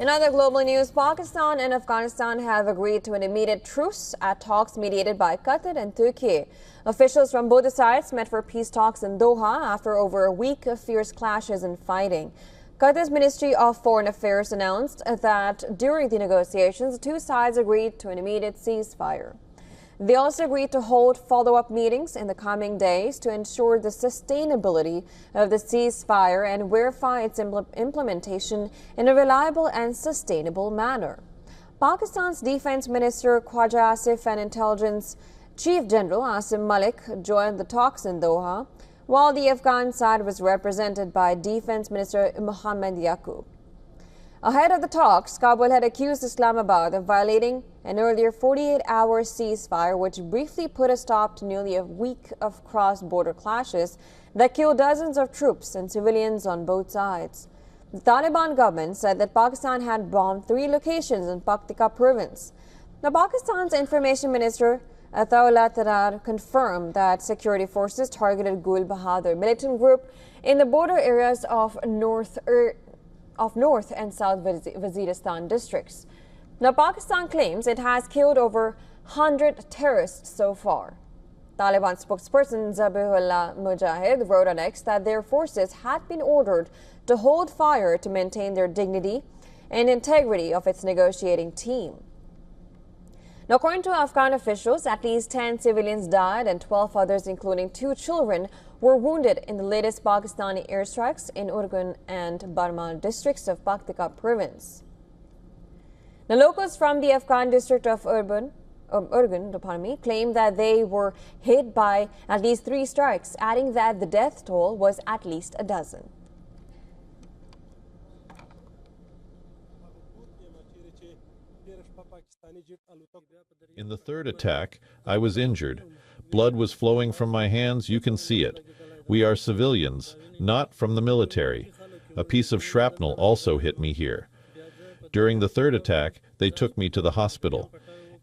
In other global news, Pakistan and Afghanistan have agreed to an immediate truce at talks mediated by Qatar and Turkiye. Officials from both sides met for peace talks in Doha after over a week of fierce clashes and fighting. Qatar's Ministry of Foreign Affairs announced that during the negotiations, the two sides agreed to an immediate ceasefire. They also agreed to hold follow-up meetings in the coming days to ensure the sustainability of the ceasefire and verify its implementation in a reliable and sustainable manner. Pakistan's Defense Minister Khwaja Asif and Intelligence Chief General Asim Malik joined the talks in Doha, while the Afghan side was represented by Defense Minister Mohammad Yaqub. Ahead of the talks, Kabul had accused Islamabad of violating an earlier 48-hour ceasefire, which briefly put a stop to nearly a week of cross-border clashes that killed dozens of troops and civilians on both sides. The Taliban government said that Pakistan had bombed 3 locations in Paktika province. Now, Pakistan's Information Minister Ataullah Tarar confirmed that security forces targeted Gul Bahadur militant group in the border areas of North and South Waziristan districts. Now, Pakistan claims it has killed over 100 terrorists so far. Taliban spokesperson Zabihullah Mujahid wrote on X that their forces had been ordered to hold fire to maintain their dignity and integrity of its negotiating team. Now, according to Afghan officials, at least 10 civilians died and 12 others, including 2 children, were wounded in the latest Pakistani airstrikes in Urgun and Barmal districts of Paktika province. Now, locals from the Afghan district of Urgun claimed that they were hit by at least 3 strikes, adding that the death toll was at least a dozen. In the third attack, I was injured. Blood was flowing from my hands, you can see it. We are civilians, not from the military. A piece of shrapnel also hit me here. During the third attack, they took me to the hospital.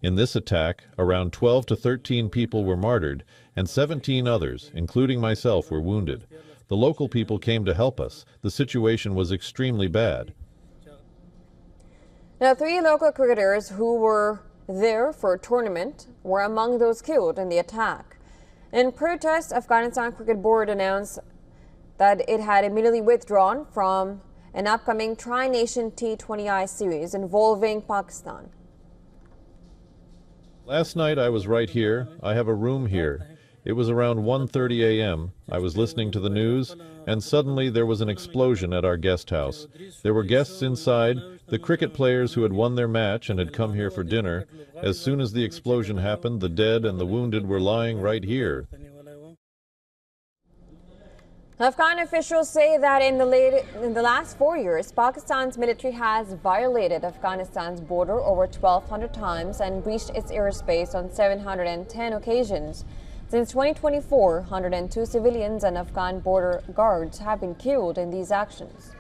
In this attack, around 12 to 13 people were martyred, and 17 others, including myself, were wounded. The local people came to help us. The situation was extremely bad. Now, 3 local cricketers who were there for a tournament were among those killed in the attack. In protest, Afghanistan Cricket Board announced that it had immediately withdrawn from an upcoming Tri-Nation T20I series involving Pakistan. Last night I was right here. I have a room here. It was around 1:30 a.m. I was listening to the news, and suddenly there was an explosion at our guest house. There were guests inside, the cricket players who had won their match and had come here for dinner. As soon as the explosion happened, the dead and the wounded were lying right here. Afghan officials say that in the last 4 years, Pakistan's military has violated Afghanistan's border over 1,200 times and breached its airspace on 710 occasions. Since 2024, 102 civilians and Afghan border guards have been killed in these actions.